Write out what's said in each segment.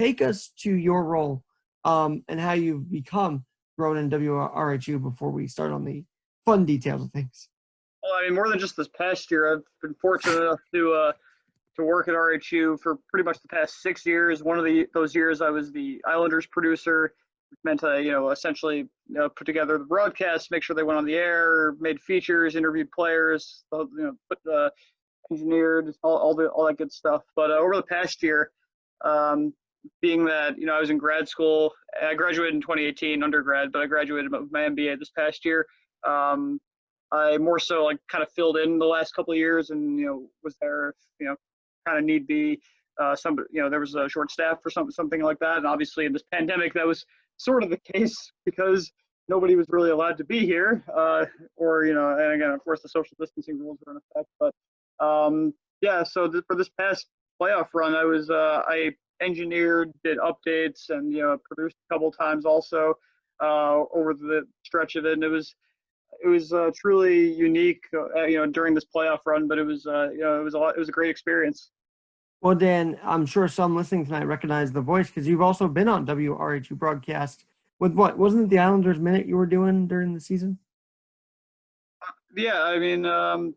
take us to your role and how you've become grown in WRHU before we start on the fun details of things. Well, I mean, more than just this past year, I've been fortunate enough to work at RHU for pretty much the past 6 years. One of those years, I was the Islanders producer, which meant to essentially put together the broadcasts, make sure they went on the air, made features, interviewed players, engineered all that good stuff. But over the past year, being that I was in grad school, I graduated in 2018 undergrad, but I graduated with my MBA this past year. I more so like kind of filled in the last couple of years, and was there kind of need be somebody there was a short staff for something like that, and obviously in this pandemic that was sort of the case because nobody was really allowed to be here, or and again of course the social distancing rules were in effect. But for this past playoff run, I engineered, did updates, and produced a couple times also over the stretch of it, and it was truly unique, during this playoff run. But it was a great experience. Well, Dan, I'm sure some listening tonight recognize the voice because you've also been on WRHU broadcast with what? Wasn't it the Islanders Minute you were doing during the season? Yeah, I mean, I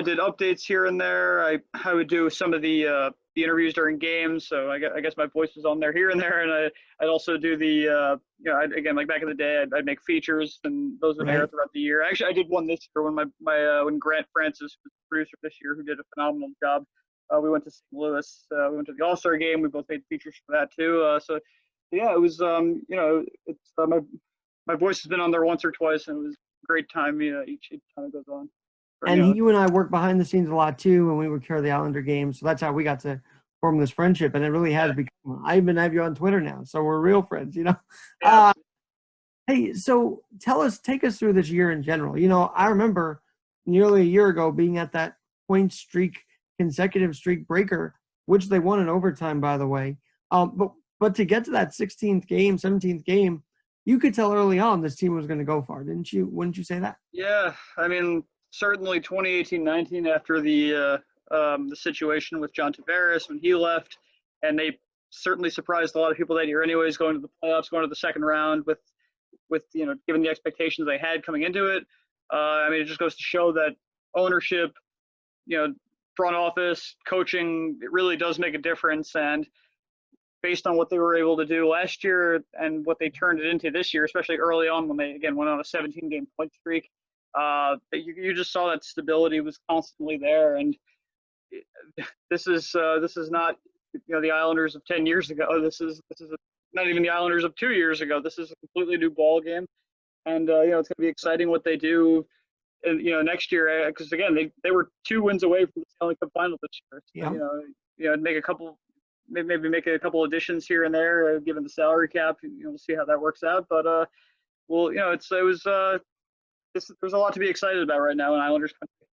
did updates here and there. I would do some of the interviews during games, so I guess my voice was on there here and there, and I'd also do the again, like back in the day, I'd make features, and those would air throughout the year. Actually, I did one this year when Grant Francis was the producer this year, who did a phenomenal job. We went to St. Louis. We went to the All-Star game. We both made features for that too. So yeah, it was it's my voice has been on there once or twice, and it was a great time. Each time it goes on. And you and I work behind the scenes a lot too when we would carry the Islander games. So that's how we got to form this friendship. And it really has become, I even have you on Twitter now. So we're real friends, Yeah. Hey, so take us through this year in general. I remember nearly a year ago being at that consecutive streak breaker, which they won in overtime, by the way. But to get to that 16th game, 17th game, you could tell early on this team was going to go far, didn't you? Wouldn't you say that? Yeah, I mean, certainly 2018-19 after the situation with John Tavares when he left, and they certainly surprised a lot of people that year anyways, going to the playoffs, going to the second round with given the expectations they had coming into it. I mean, it just goes to show that ownership, front office, coaching, it really does make a difference. And based on what they were able to do last year and what they turned it into this year, especially early on when they again went on a 17-game point streak, you just saw that stability was constantly there. And this is not the Islanders of 10 years ago. This is not even the Islanders of 2 years ago. This is a completely new ball game, and it's going to be exciting what they do. Next year, because again, they were 2 wins away from the Stanley Cup final this year. So, yeah. Maybe make a couple additions here and there, given the salary cap. We'll see how that works out. But there's a lot to be excited about right now in Islanders country.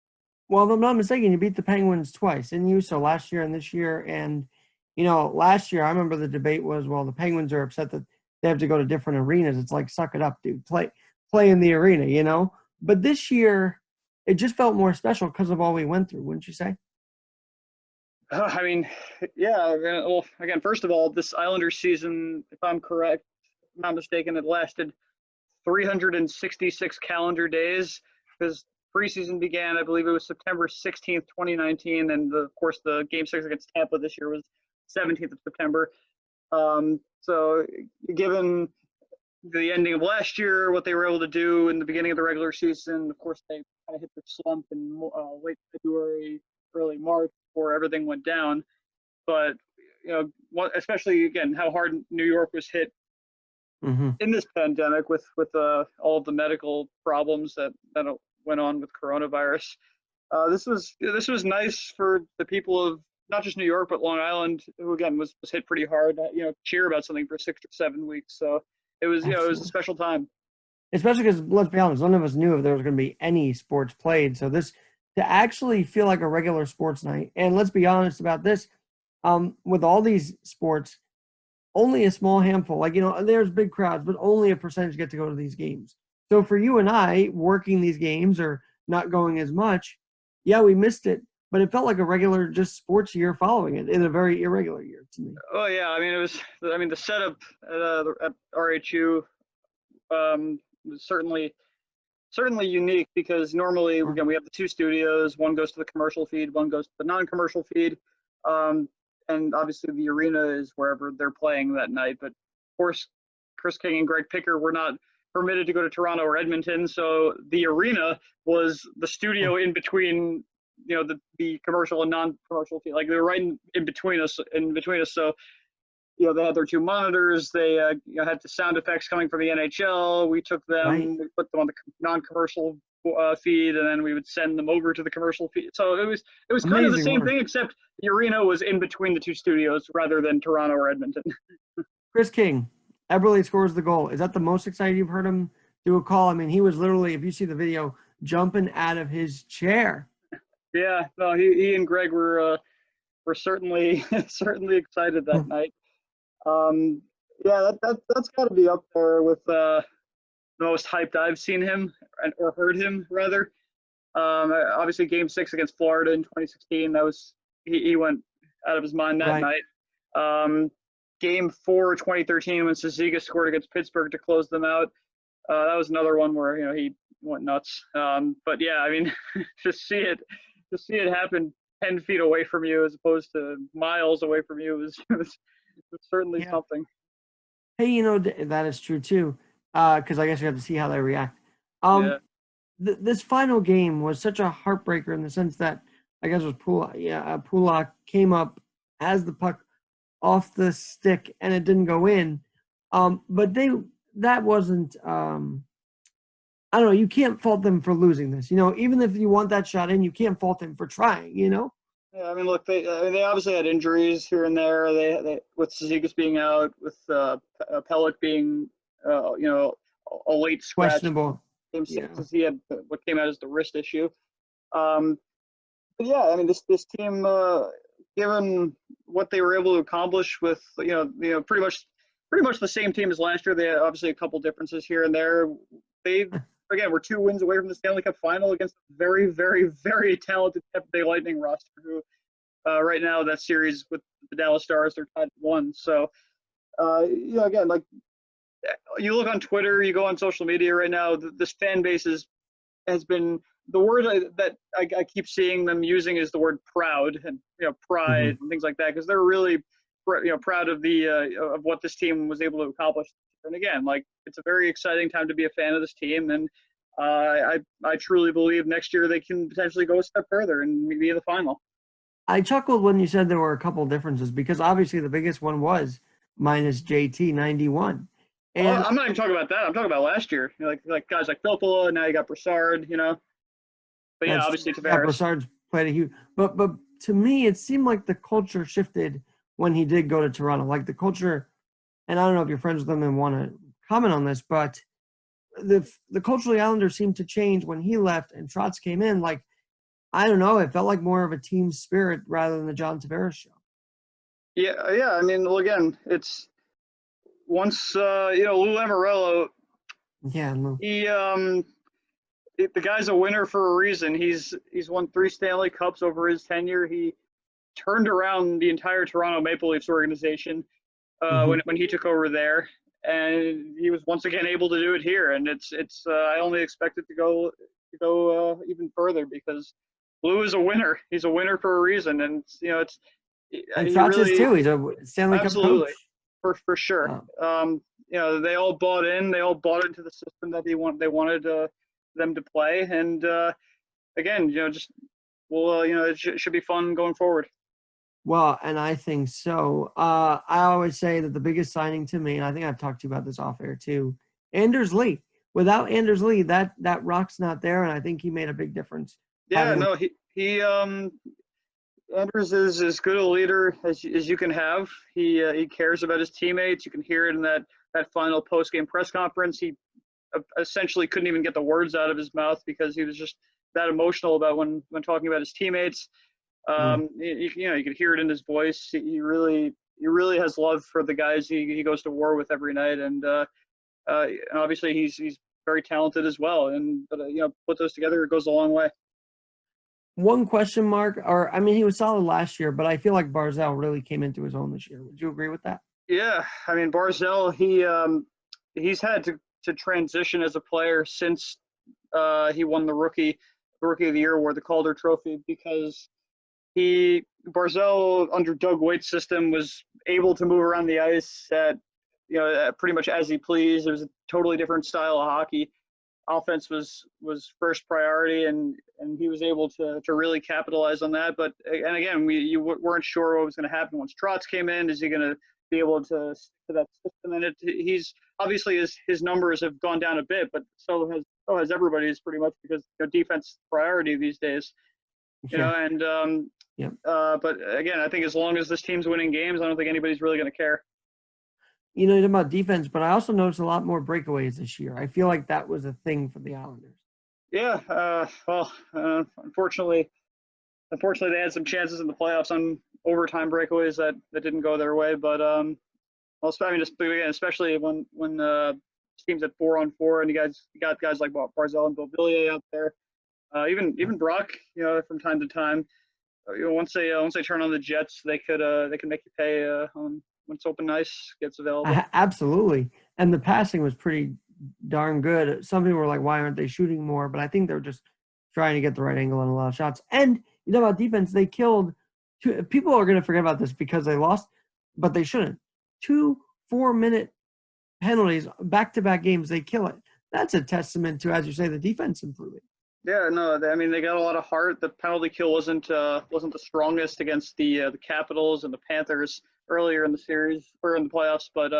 Well, if I'm not mistaken, you beat the Penguins twice, didn't you? So last year and this year, and last year I remember the debate was, well, the Penguins are upset that they have to go to different arenas. It's like, suck it up, dude. Play in the arena, But this year, it just felt more special because of all we went through, wouldn't you say? I mean, yeah. Well, again, first of all, this Islanders season, if I'm correct, if I'm not mistaken, it lasted 366 calendar days because preseason began, I believe it was September 16th, 2019, and of course the Game 6 against Tampa this year was 17th of September. So given the ending of last year, what they were able to do in the beginning of the regular season, of course they kind of hit the slump in late February, early March before everything went down. But especially again how hard New York was hit in this pandemic with all of the medical problems that went on with coronavirus. This was nice for the people of not just New York but Long Island, who again was hit pretty hard. Cheer about something for 6 or 7 weeks. So it was it was a special time. Especially because, let's be honest, none of us knew if there was going to be any sports played. So this, to actually feel like a regular sports night, and let's be honest about this, with all these sports, only a small handful, there's big crowds, but only a percentage get to go to these games. So for you and I, working these games or not going as much, yeah, we missed it. but it felt like a regular just sports year following it in a very irregular year to me. Oh yeah, I mean the setup at RHU was certainly unique because normally again we have the two studios. One goes to the commercial feed, one goes to the non-commercial feed, and obviously the arena is wherever they're playing that night. But of course, Chris King and Greg Picker were not permitted to go to Toronto or Edmonton, so the arena was the studio in between, the commercial and non-commercial feed. Like they were right in between us. So they had their two monitors. They had the sound effects coming from the NHL. We took them, Right. we put them on the non-commercial feed, and then we would send them over to the commercial feed. So it was kind of the Amazing same work. thing, except the arena was in between the two studios rather than Toronto or Edmonton. Chris King, Eberle scores the goal. Is that the most excited you've heard him do a call? I mean, he was literally, if you see the video, jumping out of his chair. Yeah, no, he and Greg were certainly certainly excited that night. Yeah, that's got to be up there with the most hyped I've seen him or heard him rather. Obviously, Game 6 against Florida in 2016, that was he went out of his mind that Right. night. Game 4 2013 when Ciziga scored against Pittsburgh to close them out. That was another one where he went nuts. But yeah, I mean, to see it happen 10 feet away from you as opposed to miles away from you was certainly Yeah. something. Hey, that is true too, because I guess we have to see how they react. Yeah. This final game was such a heartbreaker in the sense that I guess it was Pulak came up as the puck off the stick and it didn't go in. But that wasn't. I don't know. You can't fault them for losing this. Even if you want that shot in, you can't fault them for trying. Yeah, I mean, look, they obviously had injuries here and there. They with Cizigas being out, with Pellick being, a late scratch. Questionable. Game Yeah. 6, he had what came out as the wrist issue. But yeah, I mean, this team, given what they were able to accomplish with, pretty much the same team as last year. They had obviously a couple differences here and there. They again were 2 wins away from the Stanley Cup final against a very, very, very talented Tampa Bay Lightning roster, who right now that series with the Dallas Stars, they're tied 1. So again, like you look on Twitter, you go on social media right now, this fan base has been, the word that I keep seeing them using is the word proud and pride and things like that, because they're really proud of of what this team was able to accomplish. And again, like it's a very exciting time to be a fan of this team, and I truly believe next year they can potentially go a step further and be in the final. I chuckled when you said there were a couple differences because obviously the biggest one was minus JT 91. And I'm not even talking about that. I'm talking about last year. Like guys like Filppula, now you got Brassard, But yeah, obviously Tavares. Brassard's played a huge. But to me, it seemed like the culture shifted when he did go to Toronto. Like the culture, and I don't know if you're friends with him and want to comment on this, but the culture of the Islanders seemed to change when he left and Trotz came in. Like, I don't know, it felt like more of a team spirit rather than the John Tavares show. Yeah. I mean, well, again, it's once Lou Lamoriello. Yeah, Lou. The guy's a winner for a reason. He's won 3 Stanley Cups over his tenure. He turned around the entire Toronto Maple Leafs organization when he took over there, and he was once again able to do it here. And it's I only expect it to go even further because Lou is a winner. He's a winner for a reason, and it's. And Trotz is too. He's a Stanley Cup coach. For sure. They all bought in. They all bought into the system that they wanted them to play, and again, it should be fun going forward. Well, and I think so. I always say that the biggest signing to me, and I think I've talked to you about this off air too, Anders Lee. Without Anders Lee, that rock's not there, and I think he made a big difference. Yeah, no, he Anders is as good a leader as you can have. He cares about his teammates. You can hear it in that final post-game press conference. He essentially couldn't even get the words out of his mouth because he was just that emotional about when talking about his teammates. You could hear it in his voice. He really has love for the guys he goes to war with every night, and obviously he's very talented as well. But put those together, it goes a long way. One question mark, or I mean, he was solid last year, but I feel like Barzell really came into his own this year. Would you agree with that? Yeah, I mean Barzell, he's had to transition as a player since he won the rookie of the year award, the Calder Trophy, because he Barzell under Doug Waite's system was able to move around the ice at pretty much as he pleased. It was a totally different style of hockey. Offense was first priority, and he was able to really capitalize on that. But and again, you weren't sure what was going to happen once Trotz came in. Is he going to be able to stick to that system? And he's obviously his numbers have gone down a bit, but so has everybody's pretty much, because defense is priority these days. Yeah. And Yep. but again, I think as long as this team's winning games, I don't think anybody's really going to care. You know, about defense, but I also noticed a lot more breakaways this year. I feel like that was a thing for the Islanders. Yeah. Well, unfortunately, they had some chances in the playoffs on overtime breakaways that didn't go their way. But also, I mean, especially when teams at 4-on-4, and you got guys like Barzell and Beauvillier out there. Even Brock, from time to time. Once they turn on the Jets, they can make you pay when it's open ice gets available. Absolutely, and the passing was pretty darn good. Some people were like, "Why aren't they shooting more?" But I think they're just trying to get the right angle on a lot of shots. And about defense, they killed two. People are going to forget about this because they lost, but they shouldn't. 2 4-minute penalties, back-to-back games, they kill it. That's a testament to, as you say, the defense improving. Yeah, no, I mean they got a lot of heart. The penalty kill wasn't the strongest against the Capitals and the Panthers earlier in the series or in the playoffs, but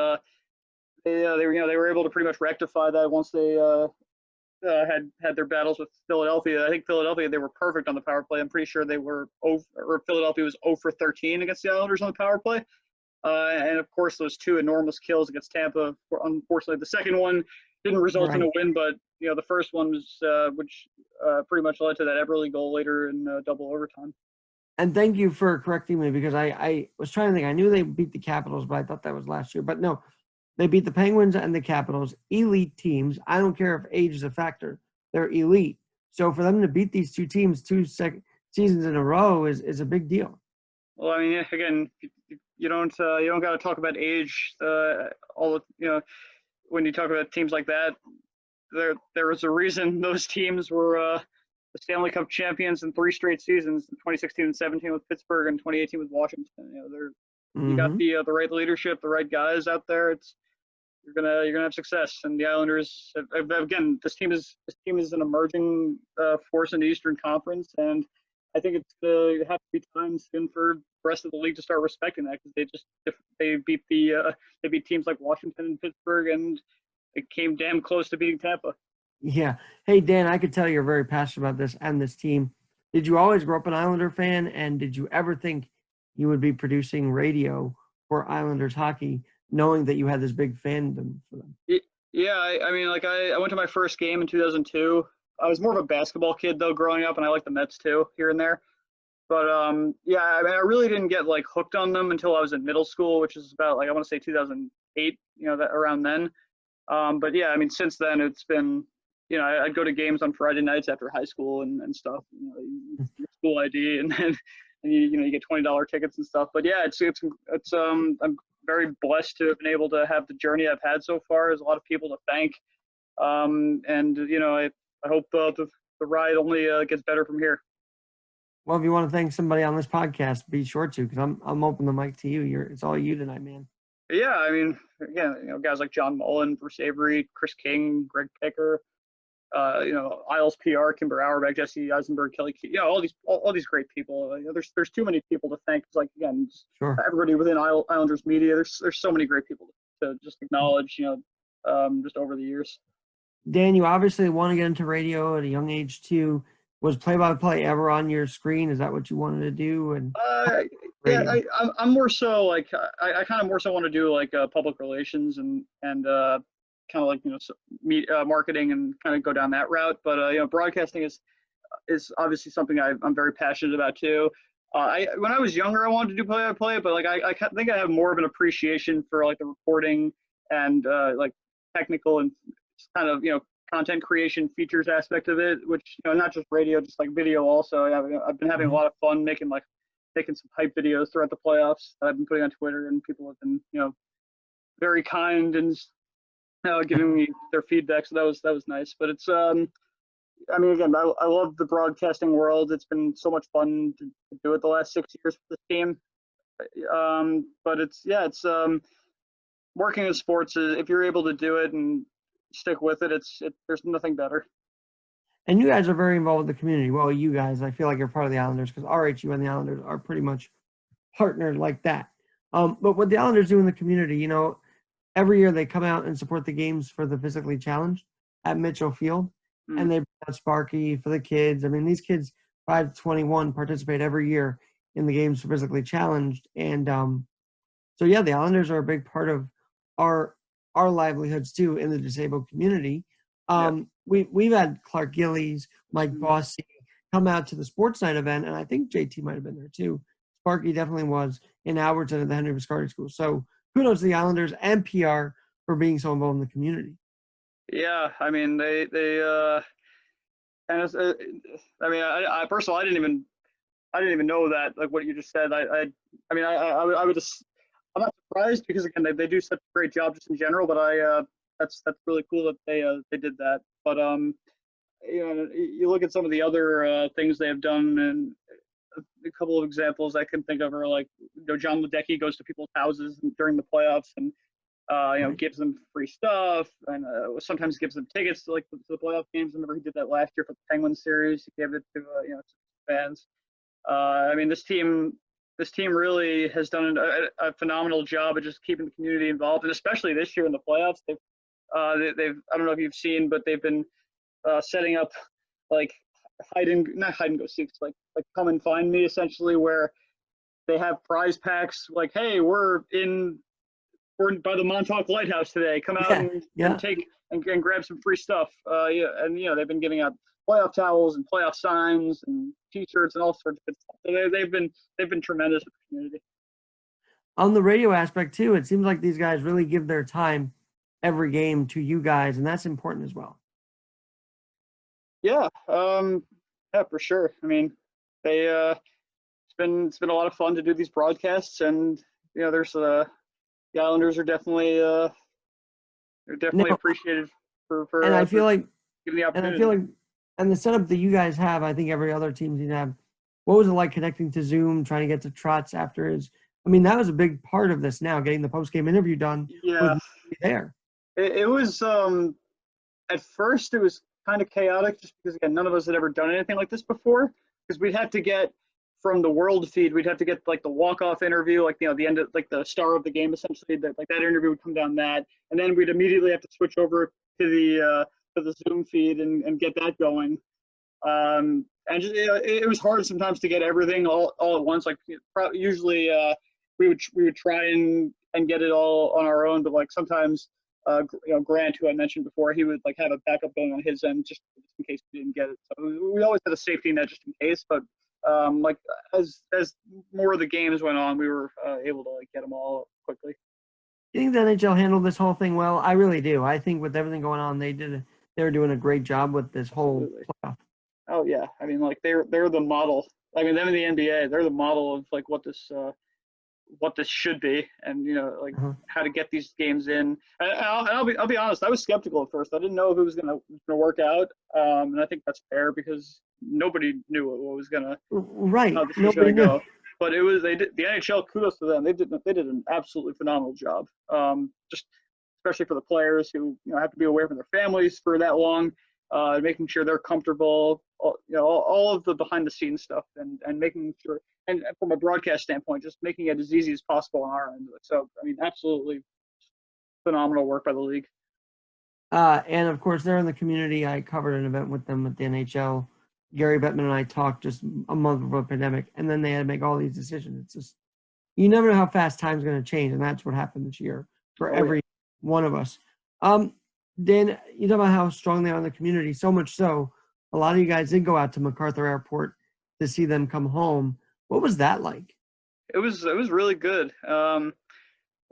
they were able to pretty much rectify that once they had their battles with Philadelphia. I think Philadelphia, they were perfect on the power play. I'm pretty sure Philadelphia was 0 for 13 against the Islanders on the power play. And of course, those 2 enormous kills against Tampa. Unfortunately, the second one didn't result in a win, but the first one was, which pretty much led to that Eberle goal later in double overtime. And thank you for correcting me, because I was trying to think. I knew they beat the Capitals, but I thought that was last year. But no, they beat the Penguins and the Capitals, elite teams. I don't care if age is a factor; they're elite. So for them to beat these 2 teams 2 seasons in a row is a big deal. Well, I mean, again, you don't got to talk about age. When you talk about teams like that, there was a reason those teams were the Stanley Cup champions in 3 straight seasons: 2016 and 17 with Pittsburgh, and 2018 with Washington. You got the right leadership, the right guys out there. You're gonna have success. And the Islanders, again, this team is an emerging force in the Eastern Conference, and I think it's going to have to be time soon for the rest of the league to start respecting that, because they beat teams like Washington and Pittsburgh, and it came damn close to beating Tampa. Yeah. Hey, Dan, I could tell you're very passionate about this and this team. Did you always grow up an Islander fan, and did you ever think you would be producing radio for Islanders hockey, knowing that you had this big fandom for them? Yeah, I mean, like I went to my first game in 2002. I was more of a basketball kid though growing up, and I liked the Mets too here and there. But yeah, I mean, I really didn't get like hooked on them until I was in middle school, which is about, like, I want to say 2008, that around then. But yeah, I mean, since then it's been, I'd go to games on Friday nights after high school and stuff. Your school ID, and then you get $20 tickets and stuff. But yeah, I'm very blessed to have been able to have the journey I've had so far. There's a lot of people to thank, and I hope the ride only gets better from here. Well, if you want to thank somebody on this podcast, be sure to, because I'm open the mic to you. It's all you tonight, man. Yeah, I mean, again, guys like John Mullen, Bruce Avery, Chris King, Greg Picker, Isles PR, Kimber Auerbach, Jesse Eisenberg, Kelly Key, all these great people. There's too many people to thank. It's like, again, Sure. Everybody within Islanders media. There's so many great people to just acknowledge. Just over the years. Dan, you obviously want to get into radio at a young age too. Was play-by-play ever on your screen? Is that what you wanted to do? And yeah, I'm more so like I kind of more so want to do like public relations and kind of like marketing and kind of go down that route. But broadcasting is obviously something I'm very passionate about too. When I was younger, I wanted to do play-by-play, but like I think I have more of an appreciation for like the reporting and like technical and kind of content creation features aspect of it, which, not just radio, just like video also. I've been having a lot of fun making some hype videos throughout the playoffs that I've been putting on Twitter, and people have been, very kind and giving me their feedback. So that was nice. But it's I mean, again, I love the broadcasting world. It's been so much fun to do it the last 6 years for the team. But it's working in sports is, if you're able to do it and stick with it, there's nothing better. And you guys are very involved with the community. Well, you guys, I feel like you're part of the Islanders because WRHU and the Islanders are pretty much partnered like that. But what the Islanders do in the community, every year they come out and support the games for the physically challenged at Mitchell Field, and they bring out Sparky for the kids. I mean, these kids, 5 to 21, participate every year in the games for physically challenged. And so, yeah, the Islanders are a big part of our livelihoods, too, in the disabled community. We've had Clark Gillies, Mike Bossy come out to the Sports Night event, and I think JT might have been there, too. Sparky definitely was in Albertson at the Henry Viscardi School. So kudos to the Islanders and PR for being so involved in the community. Yeah, I mean, they and it's, I mean, I first of all, I didn't even know that, like what you just said. I mean, I would just, I'm not surprised because again, they do such a great job just in general. But that's really cool that they did that. But you look at some of the other things they have done, and a couple of examples I can think of are like, John Ledecky goes to people's houses during the playoffs and gives them free stuff, and sometimes gives them tickets to the playoff games. I remember he did that last year for the Penguins series. He gave it to to fans. I mean, this team really has done a phenomenal job of just keeping the community involved, and especially this year in the playoffs, they've I don't know if you've seen, but they've been setting up like not hide and go seeks, like come and find me, essentially, where they have prize packs like, hey, we're by the Montauk Lighthouse today. Come out and take and grab some free stuff. And they've been giving out playoff towels and playoff signs and T-shirts and all sorts of good stuff. So they've been tremendous for the community. On the radio aspect too, it seems like these guys really give their time every game to you guys, and that's important as well. Yeah, for sure. I mean, it's been a lot of fun to do these broadcasts, and there's the Islanders are definitely appreciated for and I feel like giving the opportunity. And I feel like, and the setup that you guys have, I think every other team needs to have. What was it like connecting to Zoom, trying to get to Trotz after his? I mean, that was a big part of this. Now getting the post-game interview done. Yeah, there. It was at first it was kind of chaotic just because again none of us had ever done anything like this before, because we'd have to get from the world feed, we'd have to get like the walk-off interview, like the end of like the star of the game, essentially, that interview would come down that, and then we'd immediately have to switch over to the Zoom feed and get that going. And just, it was hard sometimes to get everything all at once. Like usually we would try and get it all on our own, but like sometimes Grant, who I mentioned before, he would like have a backup going on his end just in case we didn't get it. So we always had a safety net just in case. But like as more of the games went on, we were able to like get them all quickly. You think the NHL handled this whole thing well? I really do. I think with everything going on, they were doing a great job with this whole playoff. Oh yeah, I mean, like they're the model. I mean, them in the NBA, they're the model of like what this should be, and how to get these games in. And I'll be honest, I was skeptical at first. I didn't know if it was gonna work out, and I think that's fair because nobody knew what was gonna how this was gonna go. But it was the NHL. Kudos to them. They did an absolutely phenomenal job. Just especially for the players who have to be away from their families for that long, making sure they're comfortable. All of the behind the scenes stuff, and making sure, and from a broadcast standpoint, just making it as easy as possible on our end. So I mean, absolutely phenomenal work by the league. And of course, they're in the community. I covered an event with them at the NHL. Gary Bettman and I talked just a month before the pandemic, and then they had to make all these decisions. It's just, you never know how fast time's going to change, and that's what happened this year for every one of us. Dan, you talk about how strong they are in the community, so much so, a lot of you guys did go out to MacArthur Airport to see them come home. What was that like? It was really good. It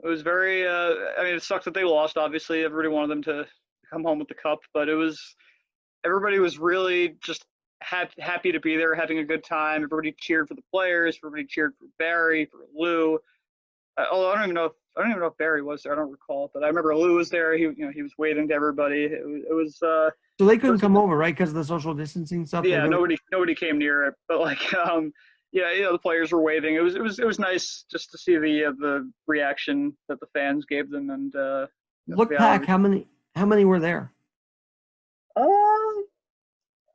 was very, I mean, it sucks that they lost, obviously. Everybody wanted them to come home with the cup. But everybody was really just happy to be there, having a good time. Everybody cheered for the players. Everybody cheered for Barry, for Lou. Although I don't even know if Barry was there. I don't recall, but I remember Lou was there. He was waving to everybody. It was So they couldn't come over, right, because of the social distancing stuff. yeah, nobody came near it, but like yeah, the players were waving. It was nice just to see the reaction that the fans gave them. And Look back, how many were there? I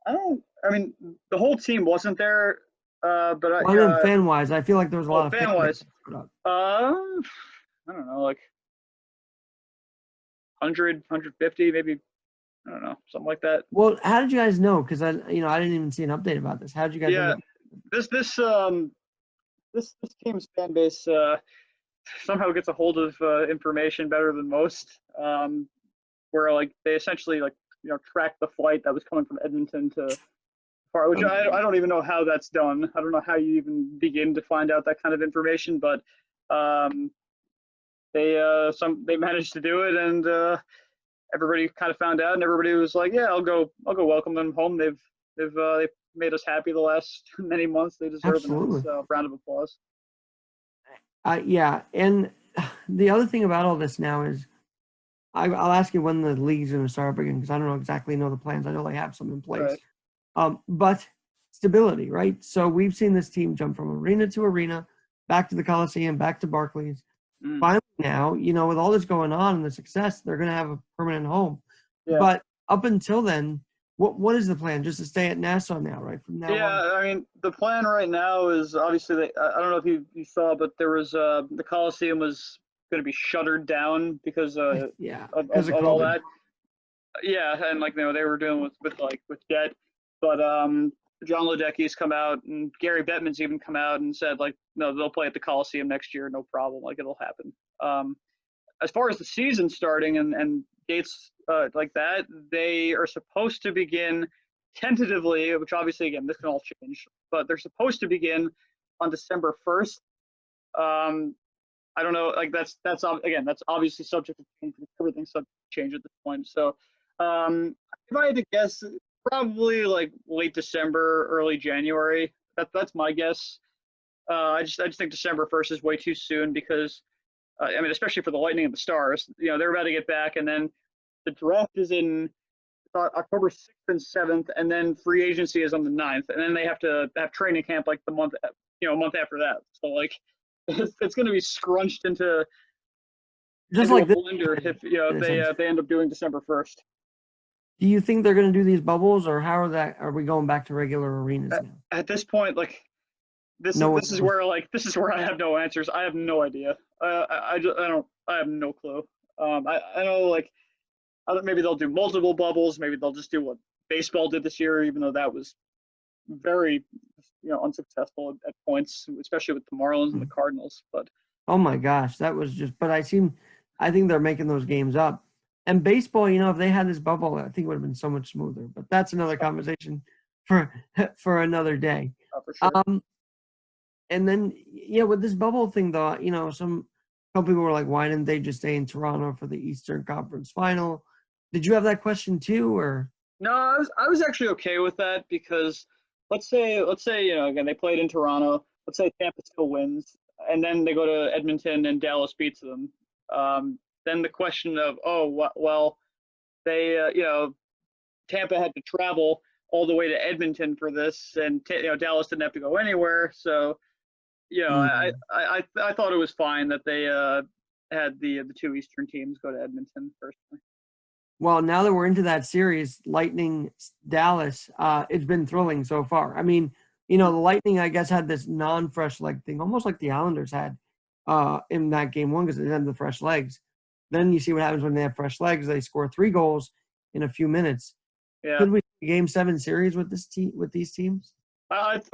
don't. I mean, the whole team wasn't there, but Well, I mean, fan wise, I feel like there was a lot of fan wise. I don't know, like 100, 150, maybe. I don't know, something like that. Well, how did you guys know? Because I didn't even see an update about this. How did you guys know? This team's fan base somehow gets a hold of information better than most. Where like they essentially tracked the flight that was coming from Edmonton to far, which I don't even know how that's done. I don't know how you even begin to find out that kind of information, but they managed to do it, and everybody kind of found out, and everybody was like, yeah, I'll go welcome them home. They've made us happy the last many months. They deserve a nice round of applause. Yeah, and the other thing about all this now is I'll ask you when the league's going to start up again, because I don't exactly know the plans. I know they have some in place. Right. But stability, right? So we've seen this team jump from arena to arena, back to the Coliseum, back to Barclays. Finally now, with all this going on and the success, they're going to have a permanent home. Yeah. But up until then, what is the plan? Just to stay at Nassau now, right? From now on? I mean, the plan right now is obviously I don't know if you saw, but there was the Coliseum was going to be shuttered down because of all that. Yeah, and they were dealing with debt, but John Ledecky's come out, and Gary Bettman's even come out and said no, they'll play at the Coliseum next year, no problem, it'll happen. As far as the season starting and dates like that, they are supposed to begin tentatively, which obviously again this can all change, but they're supposed to begin on December 1st. I don't know, that's obviously subject to change. Everything's subject to change at this point. So if I had to guess, probably late December, early January. That's my guess. I just think December 1st is way too soon because I mean, especially for the Lightning and the Stars, they're about to get back, and then the draft is in October 6th and 7th, and then free agency is on the 9th, and then they have to have training camp the month, a month after that. So it's going to be scrunched into just like a blender if they end up doing December 1st. Do you think they're going to do these bubbles, or are we going back to regular arenas now? At this point, this is where I have no answers. I have no idea. I have no clue. I know maybe they'll do multiple bubbles. Maybe they'll just do what baseball did this year, even though that was very unsuccessful at points, especially with the Marlins and the Cardinals. But oh my gosh, that was just. But I think they're making those games up. And baseball, if they had this bubble, I think it would have been so much smoother. But that's another conversation for another day. For sure. And then, with this bubble thing, though, some people were like, why didn't they just stay in Toronto for the Eastern Conference Final? Did you have that question too, or? No, I was actually okay with that because let's say again they played in Toronto. Let's say Tampa still wins, and then they go to Edmonton and Dallas beats them. Then the question of they Tampa had to travel all the way to Edmonton for this, and Dallas didn't have to go anywhere. So I thought it was fine that they had the two Eastern teams go to Edmonton personally. Well, now that we're into that series, Lightning Dallas, it's been thrilling so far. I mean, the Lightning, I guess, had this non-fresh leg thing, almost like the Islanders had in that game one because they had the fresh legs. Then you see what happens when they have fresh legs. They score 3 goals in a few minutes. Yeah. Could we see a Game 7 series with these teams?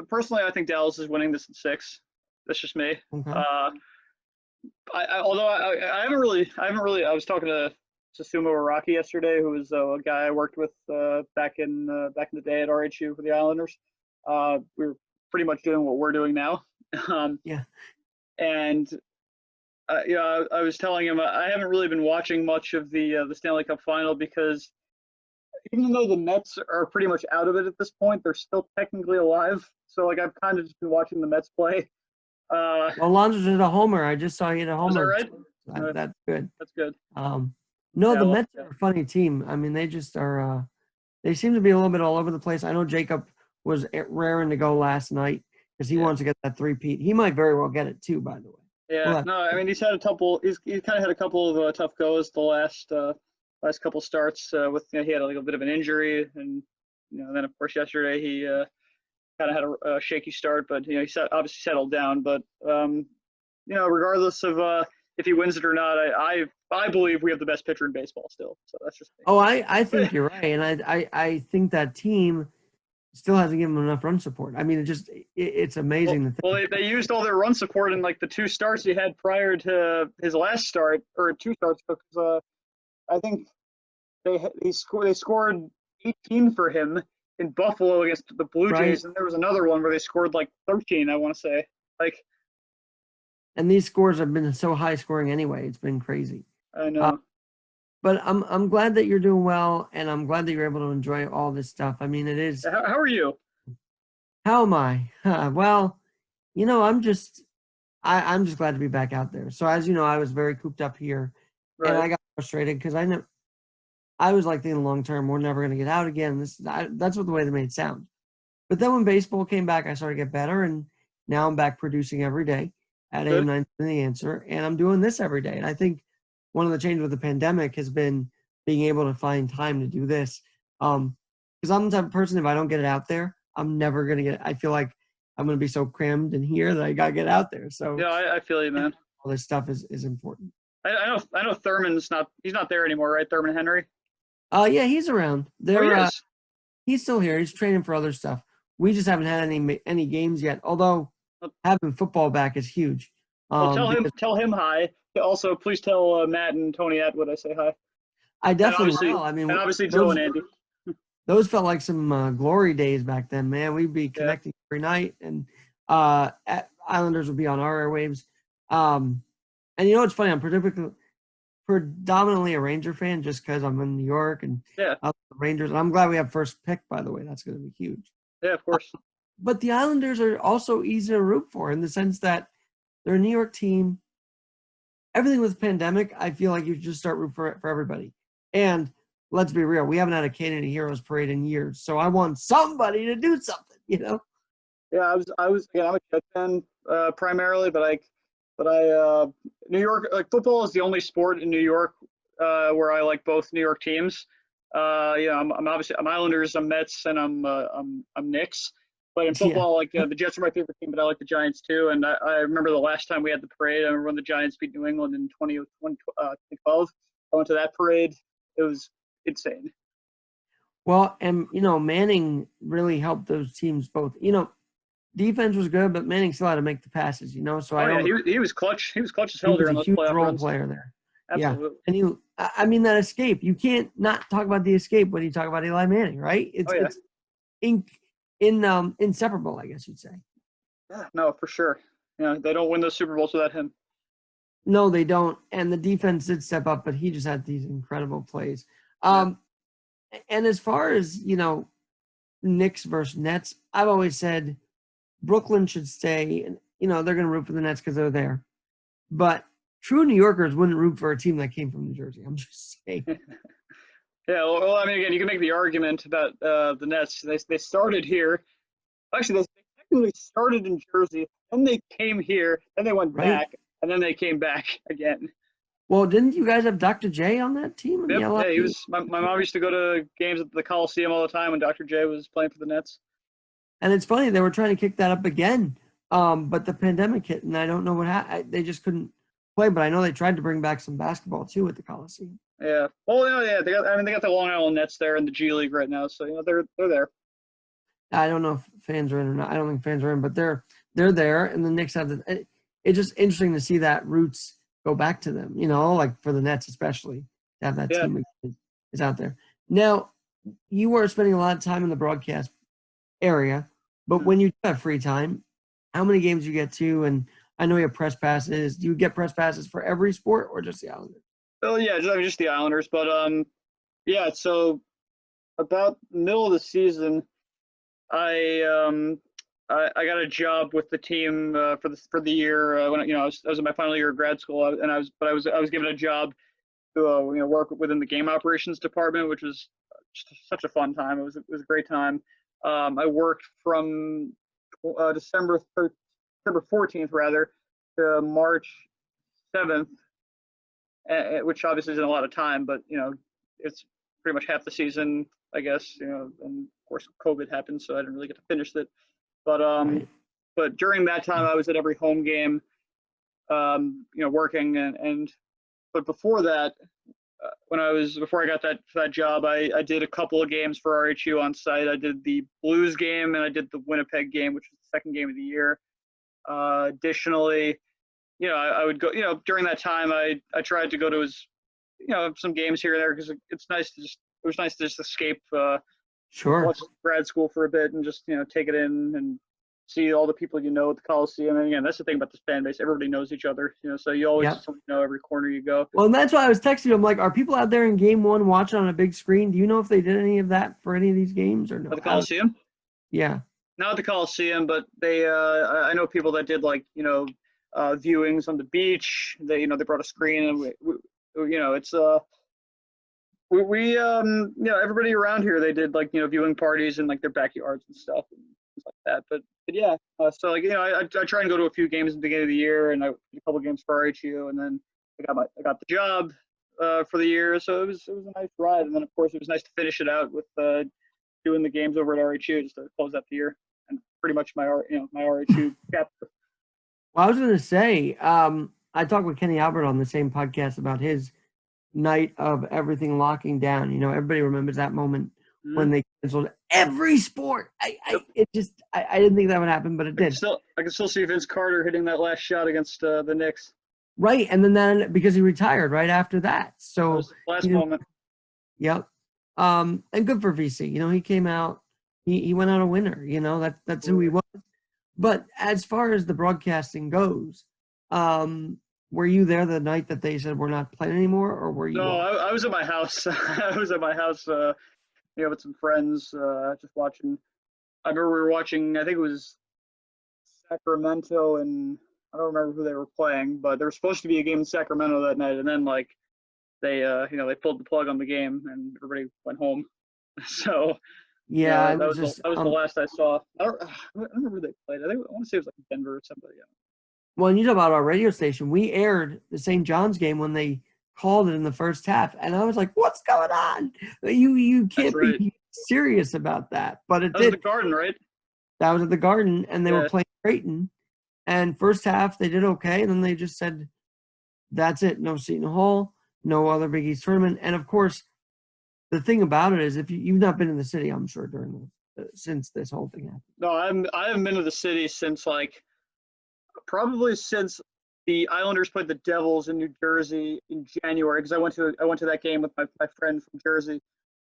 Personally, I think Dallas is winning this in 6. That's just me. Okay. Although I haven't really. I was talking to Susumu Araki yesterday, who was a guy I worked with back in the day at WRHU for the Islanders. We were pretty much doing what we're doing now. Yeah. And I was telling him I haven't really been watching much of the Stanley Cup Final because even though the Mets are pretty much out of it at this point, they're still technically alive. So like I've kind of just been watching the Mets play. Well, Alonso hit a homer. I just saw he hit a Was that homer. right? That's good. That's good. No, Yeah, the Mets are a funny team. I mean, they just are. They seem to be a little bit all over the place. I know Jacob was raring to go last night because he wants to get that three-peat. He might very well get it too, by the way. Yeah, Well, no, I mean he's had a couple. He's kind of had a couple of tough goes the last couple starts. With he had like a bit of an injury, and then of course yesterday he kind of had a shaky start, but he obviously settled down. But regardless of if he wins it or not, I believe we have the best pitcher in baseball still. So that's just me. Oh, I think you're right, and I think that team still hasn't given him enough run support. I mean, it's amazing. Well, they used all their run support in like the two starts he had prior to his last start, or two starts, because I think they scored 18 for him in Buffalo against the Blue Jays, and there was another one where they scored like 13. I want to say and these scores have been so high scoring anyway. It's been crazy. I know. But I'm glad that you're doing well, and I'm glad that you're able to enjoy all this stuff. I mean, it is. How are you? How am I? Well, I'm just glad to be back out there. So as you know, I was very cooped up here, and I got frustrated because I was like thinking long term, we're never going to get out again. That's what the way they made it sound. But then when baseball came back, I started to get better, and now I'm back producing every day at AM 9 The Answer, and I'm doing this every day. And I think one of the changes with the pandemic has been being able to find time to do this. Because I'm the type of person, if I don't get it out there, I'm never going to get it. I feel like I'm going to be so crammed in here that I got to get out there. So yeah, I feel you, man. All this stuff is important. I know Thurman's he's not there anymore, right? Thurman Henry? Yeah, he's around. He's still here. He's training for other stuff. We just haven't had any games yet, although having football back is huge. Tell him hi. Also, please tell Matt and Tony Atwood I say hi. I definitely will. I mean, and obviously Joe and Andy. Those felt like some glory days back then, man. We'd be connecting every night, and Islanders would be on our airwaves. And it's funny. I'm predominantly a Ranger fan just because I'm in New York and the Rangers. And I'm glad we have first pick, by the way. That's going to be huge. Yeah, of course. But the Islanders are also easy to root for in the sense that they're a New York team. Everything with the pandemic, I feel like you just start rooting for everybody. And let's be real, we haven't had a Canada Heroes parade in years, so I want somebody to do something, Yeah, I'm a Jets fan primarily, but I New York, like football is the only sport in New York where I like both New York teams. I'm Islanders, I'm Mets, and I'm Knicks. But in football, the Jets are my favorite team, but I like the Giants too. And I remember the last time we had the parade. I remember when the Giants beat New England in 2012. I went to that parade. It was insane. Well, and Manning really helped those teams both. Defense was good, but Manning still had to make the passes. So he was clutch. He was clutch as hell during those playoff runs. He was a huge role player there. Absolutely. Yeah, and that escape. You can't not talk about the escape when you talk about Eli Manning, right? It's inseparable, I guess you'd say. Yeah, no, for sure. They don't win those Super Bowls without him. No, they don't. And the defense did step up, but he just had these incredible plays. And as far as, Knicks versus Nets, I've always said Brooklyn should stay. And, they're going to root for the Nets because they're there. But true New Yorkers wouldn't root for a team that came from New Jersey. I'm just saying. Yeah, well, I mean, again, you can make the argument about the Nets. They started here. Actually, they technically started in Jersey, then they came here, then they went back, and then they came back again. Well, didn't you guys have Dr. J on that team? Yep, yeah, he was. My mom used to go to games at the Coliseum all the time when Dr. J was playing for the Nets. And it's funny, they were trying to kick that up again, but the pandemic hit, and I don't know what happened. They just couldn't play, but I know they tried to bring back some basketball, too, at the Coliseum. Yeah. Well, they got the Long Island Nets there in the G League right now, so they're there. I don't know if fans are in or not. I don't think fans are in, but they're there, and the Knicks have it's just interesting to see that roots go back to them. Like for the Nets especially, to have that team is out there. Now, you were spending a lot of time in the broadcast area, but when you have free time, how many games you get to, and I know you have press passes. Do you get press passes for every sport or just the Islanders? Oh yeah, just the Islanders. But yeah. So about middle of the season, I I got a job with the team for the year when I was in my final year of grad school, and I was given a job to work within the game operations department, which was just such a fun time. It was a great time. I worked from December 14th rather to March 7th, which obviously isn't a lot of time, but it's pretty much half the season, I guess. And of course COVID happened, so I didn't really get to finish it. But Right. but during that time, I was at every home game, working but before that, before I got that job, I did a couple of games for RHU on site. I did the Blues game and I did the Winnipeg game, which was the second game of the year. Additionally, I would go, during that time, I tried to go to some games here and there because it was nice to just escape Sure. watch grad school for a bit and just take it in and see all the people at the Coliseum. And again, that's the thing about this fan base; everybody knows each other. So you always Yep. know every corner you go. Well, and that's why I was texting you. I'm like, are people out there in game one watching on a big screen? Do you know if they did any of that for any of these games or no? At the Coliseum? Yeah. Not at the Coliseum, but they I know people that did viewings on the beach. They brought a screen and it's everybody around here, they did viewing parties in their backyards and stuff and things like that. But yeah, so I try and go to a few games at the beginning of the year, and I did a couple games for RHU, and then I got the job for the year, so it was a nice ride. And then of course it was nice to finish it out with doing the games over at RHU just to close out the year, and pretty much my RHU chapter. Well, I was going to say, I talked with Kenny Albert on the same podcast about his night of everything locking down. Everybody remembers that moment when they canceled every sport. I didn't think that would happen, but it did. I can still see Vince Carter hitting that last shot against the Knicks. Right, and then because he retired right after that. So that was the last moment. Yep. And good for VC. He came out. He went out a winner. That's who he was. But as far as the broadcasting goes, were you there the night that they said we're not playing anymore, or were you? No, I was at my house. I was at my house, with some friends, just watching. I remember we were watching. I think it was Sacramento, and I don't remember who they were playing, but there was supposed to be a game in Sacramento that night, and then they pulled the plug on the game, and everybody went home. So yeah, that was the last I saw. I don't remember who they played. I want to say it was Denver or somebody. Well, and you talk about our radio station. We aired the St. John's game when they called it in the first half, and I was like, "What's going on? You can't be serious about that." But it did. That was the Garden, right? That was at the Garden, and they were playing Creighton. And first half they did okay, and then they just said, "That's it. No Seton Hall, no other Big East tournament." And of course, the thing about it is, if you've not been in the city, I'm sure since this whole thing happened. No, I haven't been to the city since probably since the Islanders played the Devils in New Jersey in January, because I went to that game with my friend from Jersey,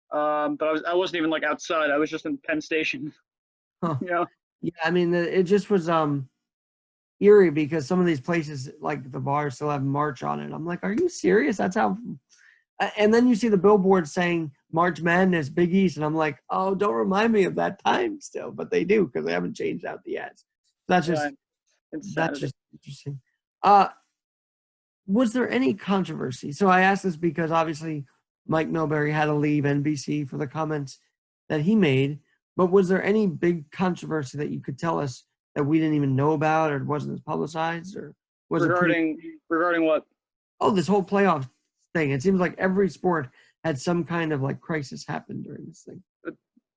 but I wasn't even outside. I was just in Penn Station. Huh. Yeah, I mean it just was eerie because some of these places like the bars still have March on it. I'm like, are you serious? That's how. And then you see the billboard saying March Madness, Big East, and I'm like, oh, don't remind me of that time still, but they do because they haven't changed out the ads. That's just. That's just interesting. Was there any controversy? So I asked this because obviously Mike Milbury had to leave NBC for the comments that he made. But was there any big controversy that you could tell us that we didn't even know about, or wasn't as publicized, or was regarding what? Oh, this whole playoff thing. It seems like every sport had some kind of crisis happen during this thing.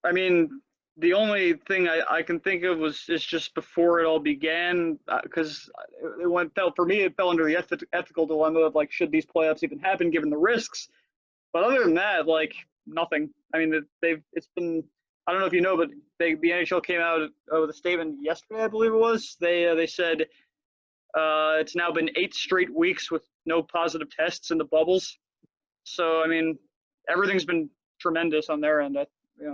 I mean, the only thing I can think of is just before it all began, because for me it fell under the ethical dilemma of should these playoffs even happen given the risks. But other than that, nothing. I mean, it's been, I don't know if you know, but the NHL came out with a statement yesterday, I believe it was. They said it's now been 8 straight weeks with no positive tests in the bubbles. So I mean, everything's been tremendous on their end.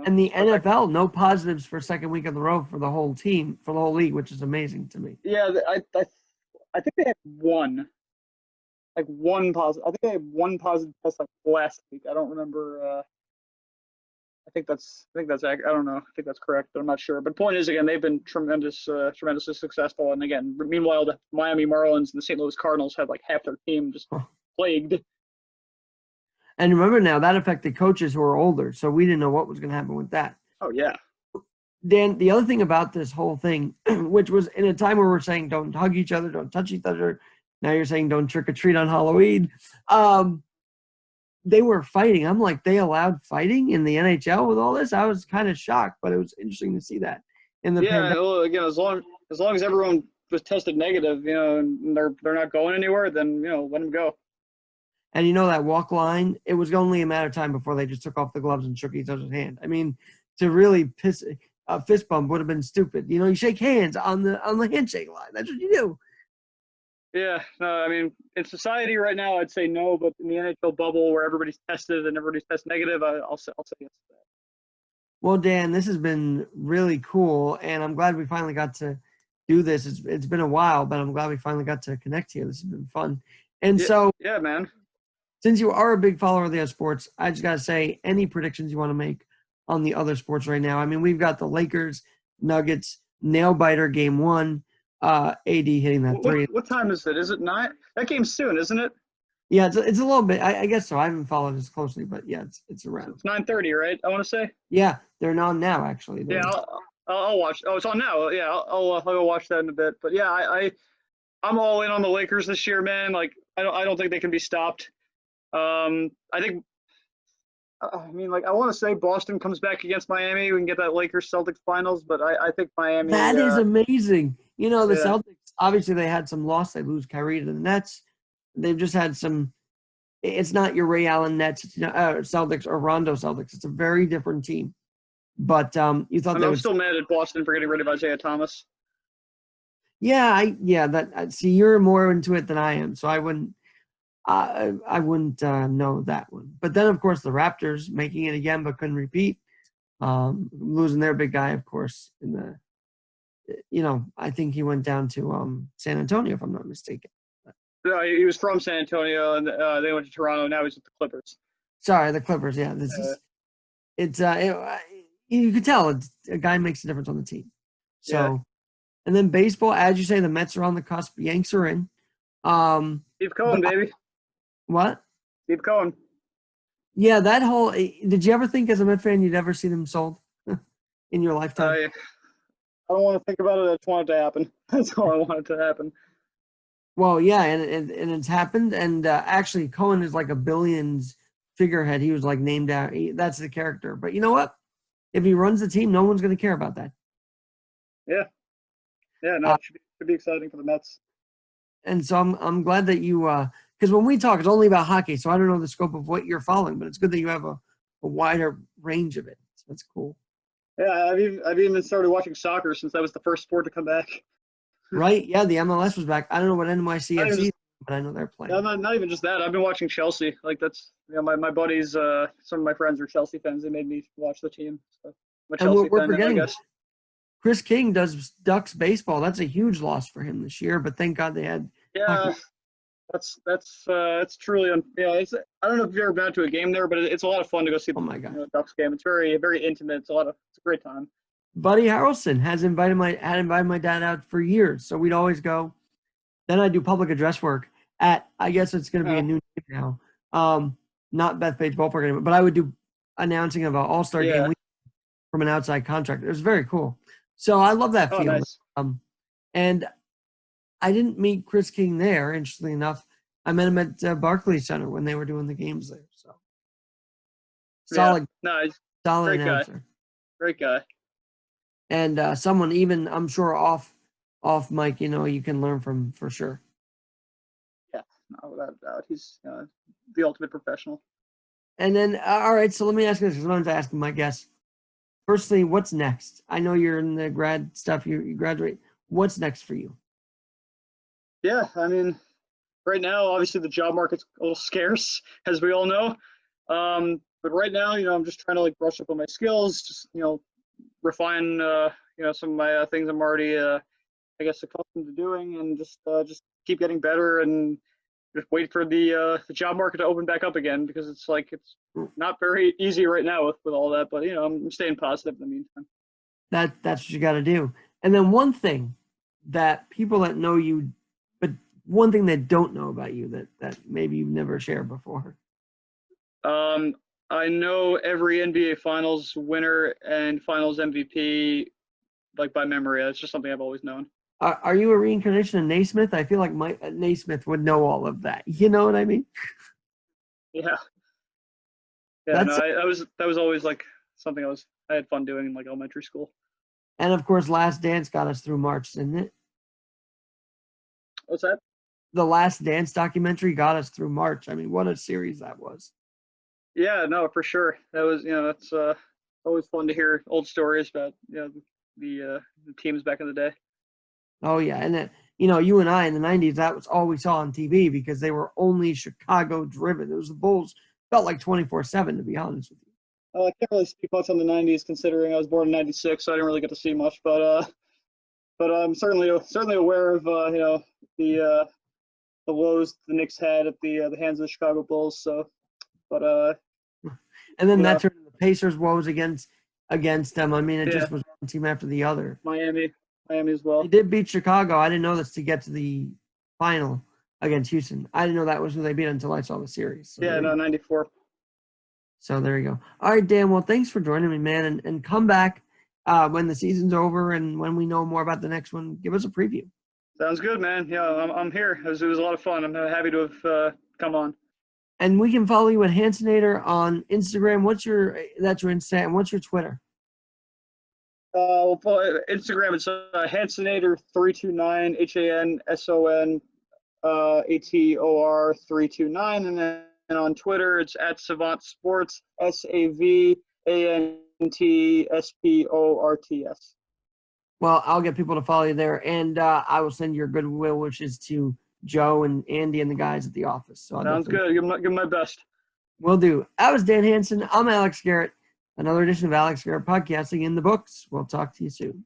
And the NFL, no positives for second week in a row for the whole team, for the whole league, which is amazing to me. Yeah, I think they had one, like one positive. I think they had one positive test like last week. I don't remember. I don't know. I think that's correct, but I'm not sure. But point is, again, they've been tremendously successful. And again, meanwhile, the Miami Marlins and the St. Louis Cardinals had like half their team just plagued. And remember now, that affected coaches who are older, so we didn't know what was going to happen with that. Oh yeah. Dan, the other thing about this whole thing, which was in a time where we're saying don't hug each other, don't touch each other. Now you're saying don't trick or treat on Halloween. They were fighting. I'm like, they allowed fighting in the NHL with all this? I was kind of shocked, but it was interesting to see that in the pandemic. Well, again, as long as everyone was tested negative, and they're not going anywhere, then let them go. And that walk line, it was only a matter of time before they just took off the gloves and shook each other's hand. I mean, to really a fist bump would have been stupid. You shake hands on the handshake line. That's what you do. Yeah, no, I mean, in society right now, I'd say no, but in the NHL bubble where everybody's tested and everybody's test negative, I'll say yes to that. Well, Dan, this has been really cool, and I'm glad we finally got to do this. It's been a while, but I'm glad we finally got to connect here. This has been fun. And yeah, man. Since you are a big follower of the other sports, I just got to say, any predictions you want to make on the other sports right now? I mean, we've got the Lakers, Nuggets, nail biter game 1, AD hitting that three. What time is it? Is it 9? That game's soon, isn't it? Yeah, it's a little bit. I guess so. I haven't followed as closely, but yeah, it's around. It's 9:30, right? I want to say. Yeah, they're on now, actually. Yeah, I'll watch. Oh, it's on now. Yeah, I'll go watch that in a bit. But yeah, I'm all in on the Lakers this year, man. Like, I don't think they can be stopped. I think. I mean, like, I want to say Boston comes back against Miami. We can get that Lakers-Celtics finals, but I think Miami. That is amazing. The Celtics, obviously, they had some loss. They lose Kyrie to the Nets. They've just had some – it's not your Ray Allen Nets, Celtics or Rondo Celtics. It's a very different team. But you thought I'm still mad at Boston for getting rid of Isaiah Thomas. Yeah, see, you're more into it than I am, so I wouldn't know that one. But then, of course, the Raptors making it again but couldn't repeat, losing their big guy, of course, in the I think he went down to San Antonio, if I'm not mistaken. No, he was from San Antonio, and they went to Toronto. Now he's with the Clippers. Sorry, the Clippers. Yeah, you could tell a guy makes a difference on the team. So, yeah. And then baseball, as you say, the Mets are on the cusp. Yanks are in. Steve Cohen, baby. What? Steve Cohen. Yeah, that whole. Did you ever think, as a Met fan, you'd ever see them sold in your lifetime? I don't want to think about it. I just want it to happen. That's all I want it to happen. Well, yeah, and it's happened. And actually, Cohen is like a billions figurehead. He was like named out. That's the character. But you know what? If he runs the team, no one's going to care about that. Yeah. Yeah, no, it should be exciting for the Mets. And so I'm glad that you because when we talk, it's only about hockey, so I don't know the scope of what you're following, but it's good that you have a wider range of it. So that's cool. Yeah, I've even started watching soccer since that was the first sport to come back. Right? Yeah, the MLS was back. I don't know what NYCFC is, but I know they're playing. No, not even just that. I've been watching Chelsea. Like, that's my buddies. Some of my friends are Chelsea fans. They made me watch the team. So I'm a Chelsea we're fan, forgetting, I guess. Chris King does Ducks baseball. That's a huge loss for him this year. But thank God they had. Yeah, that's truly. I don't know if you've ever been to a game there, but it's a lot of fun to go see the Ducks game. It's very intimate. It's a great time. Buddy Harrelson had invited my dad out for years, so we'd always go. Then I do public address work at, I guess it's going to be a new name now, not Bethpage Ballpark anymore, but I would do announcing of an all-star game week from an outside contractor. It was very cool. So I love that feeling. Nice. And I didn't meet Chris King there, interestingly enough. I met him at Barclays Center when they were doing the games there. So solid announcer. Guy. Great guy. And someone even, I'm sure, off mic, you can learn from for sure. Yeah, no, without a doubt. He's the ultimate professional. And then, all right, so let me ask you this, because I'm asking my guests. Firstly, what's next? I know you're in the grad stuff, you graduate. What's next for you? Yeah, I mean, right now, obviously the job market's a little scarce, as we all know. But right now, I'm just trying to brush up on my skills, just, refine, some of my things I'm already, I guess, accustomed to doing, and just keep getting better and just wait for the job market to open back up again, because it's not very easy right now with all that. But I'm staying positive in the meantime. That's what you got to do. And then one thing that people that know you, but one thing they don't know about you that maybe you've never shared before. I know every NBA Finals winner and Finals MVP like by memory. That's just something I've always known. Are you a reincarnation of Naismith? I feel like Naismith would know all of that. You know what I mean? Yeah. Yeah. That was always like something I had fun doing in like elementary school. And of course, Last Dance got us through March, didn't it? What's that? The Last Dance documentary got us through March. I mean, what a series that was. Yeah, no, for sure. That was, it's always fun to hear old stories about, the teams back in the day. Oh yeah, and then, you and I in the '90s, that was all we saw on TV because they were only Chicago driven. It was the Bulls felt like 24/7, to be honest with you. I can't really speak much on the '90s, considering I was born in '96, so I didn't really get to see much. But I'm certainly aware of the woes the Knicks had at the hands of the Chicago Bulls. So, but and then that turned into the Pacers' woes against them. I mean, it just was one team after the other. Miami as well. They did beat Chicago. I didn't know this to get to the final against Houston. I didn't know that was who they beat until I saw the series. So yeah, no, 94. So there you go. All right, Dan. Well, thanks for joining me, man, and come back when the season's over and when we know more about the next one. Give us a preview. Sounds good, man. Yeah, I'm here. It was a lot of fun. I'm happy to have come on. And we can follow you at Hansonator on Instagram. That's your Insta, and what's your Twitter? Instagram, it's Hansonator329, HANSONATOR 329, and then on Twitter it's at Savant Sports, SAVANTSPORTS. Well, I'll get people to follow you there, and I will send your goodwill wishes to Joe and Andy and the guys at the office. So sounds good. Give them my best. Will do. I was Dan Hanson. I'm Alex Garrett. Another edition of Alex Garrett Podcasting in the books. We'll talk to you soon.